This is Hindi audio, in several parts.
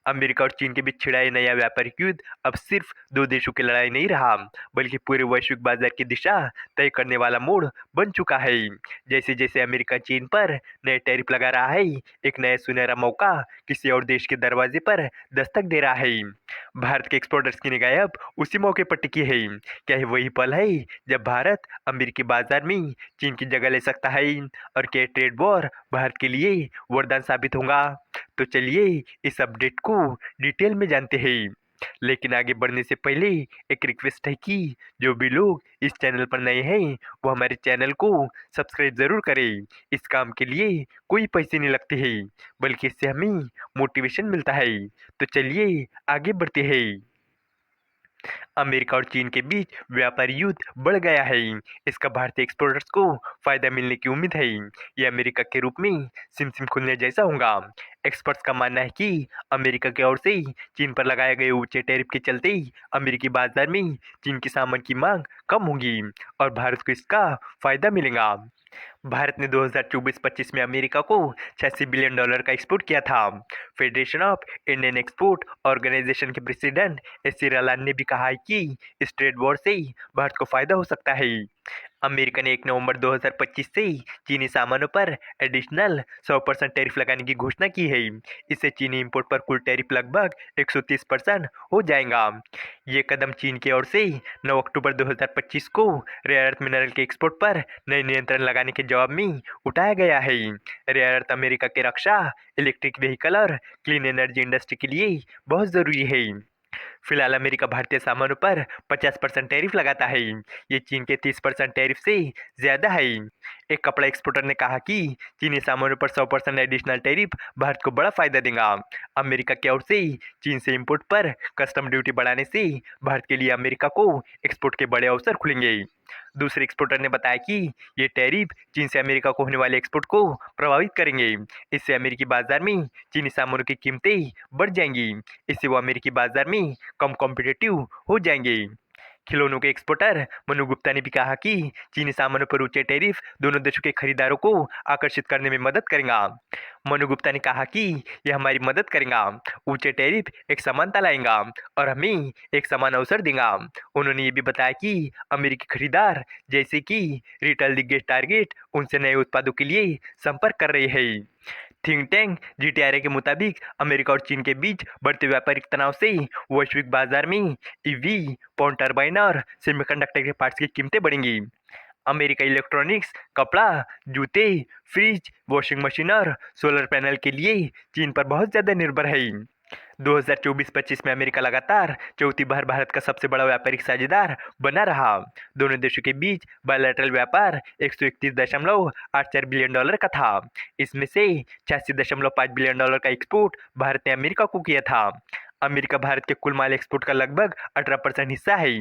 अमेरिका और चीन के बीच छिड़ा ये नया व्यापारिक युद्ध अब सिर्फ दो देशों की लड़ाई नहीं रहा, बल्कि पूरे वैश्विक बाजार की दिशा तय करने वाला मोड़ बन चुका है। जैसे जैसे अमेरिका चीन पर नए टैरिफ लगा रहा है, एक नया सुनहरा मौका किसी और देश के दरवाजे पर दस्तक दे रहा है। भारत के एक्सपोर्टर्स की निगाहें अब उसी मौके पर टिकी है। क्या ये वही पल है जब भारत अमेरिकी बाजार में चीन की जगह ले सकता है, और क्या ट्रेड वॉर भारत के लिए वरदान साबित होगा? तो चलिए इस अपडेट को डिटेल में जानते हैं। लेकिन आगे बढ़ने से पहले एक रिक्वेस्ट है कि जो भी लोग इस चैनल पर नए हैं वो हमारे चैनल को सब्सक्राइब ज़रूर करें। इस काम के लिए कोई पैसे नहीं लगते हैं, बल्कि इससे हमें मोटिवेशन मिलता है। तो चलिए आगे बढ़ते हैं। अमेरिका और चीन के बीच व्यापारी युद्ध बढ़ गया है। इसका भारतीय एक्सपोर्टर्स को फायदा मिलने की उम्मीद है। ये अमेरिका के रूप में सिम सिम खुलने जैसा होगा। एक्सपर्ट्स का मानना है कि अमेरिका की ओर से चीन पर लगाए गए ऊंचे टैरिफ के चलते अमेरिकी बाजार में चीन के सामान की मांग कम होगी और भारत को इसका फायदा मिलेगा। भारत ने 2024-25 में अमेरिका को $86 बिलियन का एक्सपोर्ट किया था। Federation of Indian Export Organisation के प्रेसिडेंट एस.सी. रलान ने भी कहा है कि इस ट्रेड वॉर से भारत को फायदा हो सकता है। अमेरिका ने 1 नवंबर 2025 से चीनी सामानों पर एडिशनल 100% टैरिफ लगाने की घोषणा की है। इससे चीनी इंपोर्ट पर कुल टैरिफ लगभग 130% हो जाएगा। ये कदम चीन की ओर से 9 अक्टूबर 2025 को रेयर अर्थ मिनरल के एक्सपोर्ट पर नए नियंत्रण लगाने के जवाब में उठाया गया है। रेयर अर्थ अमेरिका के रक्षा, इलेक्ट्रिक व्हीकल और क्लीन एनर्जी इंडस्ट्री के लिए बहुत ज़रूरी है। फिलहाल अमेरिका भारतीय सामानों पर 50% टैरिफ लगाता है। ये चीन के 30% टैरिफ से ज़्यादा है। एक कपड़ा एक्सपोर्टर ने कहा कि चीनी सामानों पर 100% एडिशनल टैरिफ भारत को बड़ा फायदा देगा। अमेरिका की ओर से चीन से इंपोर्ट पर कस्टम ड्यूटी बढ़ाने से भारत के लिए अमेरिका को एक्सपोर्ट के बड़े अवसर खुलेंगे। दूसरे एक्सपोर्टर ने बताया कि ये टैरिफ चीन से अमेरिका को होने वाले एक्सपोर्ट को प्रभावित करेंगे। इससे अमेरिकी बाजार में चीनी सामानों की कीमतें बढ़ जाएंगी। इससे वो अमेरिकी बाजार में कम कॉम्पिटिटिव हो जाएंगे। खिलौनों के एक्सपोर्टर मनु गुप्ता ने भी कहा कि चीनी सामानों पर ऊंचे टैरिफ दोनों देशों के खरीदारों को आकर्षित करने में मदद करेगा। मनु गुप्ता ने कहा कि यह हमारी मदद करेगा। ऊंचे टैरिफ एक समानता लाएगा और हमें एक समान अवसर देगा। उन्होंने ये भी बताया कि अमेरिकी खरीदार जैसे कि रिटेल दिग्गज टारगेट उनसे नए उत्पादों के लिए संपर्क कर रहे हैं। थिंक टैंक जीटीआरए के मुताबिक अमेरिका और चीन के बीच बढ़ते व्यापारिक तनाव से वैश्विक बाजार में ईवी, पवन टरबाइन और सेमीकंडक्टर के पार्ट्स की कीमतें बढ़ेंगी। अमेरिका इलेक्ट्रॉनिक्स, कपड़ा, जूते, फ्रिज, वॉशिंग मशीन और सोलर पैनल के लिए चीन पर बहुत ज़्यादा निर्भर है। 2024-25 में अमेरिका लगातार चौथी बार भारत का सबसे बड़ा व्यापारिक साझेदार बना रहा। दोनों देशों के बीच बायलैटरल व्यापार 131.84 बिलियन डॉलर का था। इसमें से 86.5 बिलियन डॉलर का एक्सपोर्ट भारत ने अमेरिका को किया था। अमेरिका भारत के कुल माल एक्सपोर्ट का लगभग 18% हिस्सा है।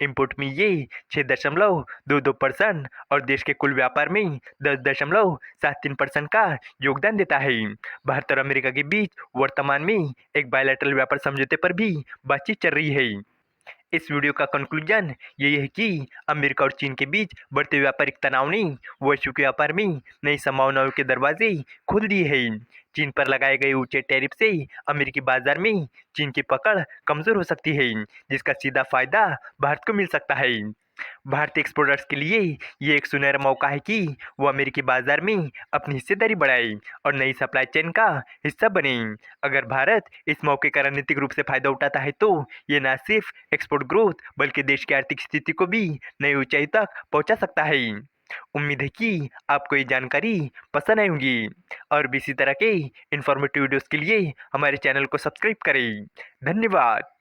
इंपोर्ट में ये 6.22% और देश के कुल व्यापार में 10.73% का योगदान देता है। भारत और अमेरिका के बीच वर्तमान में एक बायलैटरल व्यापार समझौते पर भी बातचीत चल रही है। इस वीडियो का कंक्लूजन यही है कि अमेरिका और चीन के बीच बढ़ते व्यापारिक तनाव ने वैश्विक व्यापार में नई संभावनाओं के दरवाजे खोल दिए हैं। चीन पर लगाए गए ऊंचे टैरिफ से अमेरिकी बाजार में चीन की पकड़ कमजोर हो सकती है, जिसका सीधा फायदा भारत को मिल सकता है। भारतीय एक्सपोर्टर्स के लिए ये एक सुनहरा मौका है कि वो अमेरिकी बाजार में अपनी हिस्सेदारी बढ़ाए और नई सप्लाई चेन का हिस्सा बने। अगर भारत इस मौके का रणनीतिक रूप से फायदा उठाता है तो ये न सिर्फ एक्सपोर्ट ग्रोथ बल्कि देश की आर्थिक स्थिति को भी नई ऊंचाई तक पहुंचा सकता है। उम्मीद है कि आपको ये जानकारी पसंद आई होगी और भी इसी तरह के इन्फॉर्मेटिव वीडियोस के लिए हमारे चैनल को सब्सक्राइब करें। धन्यवाद।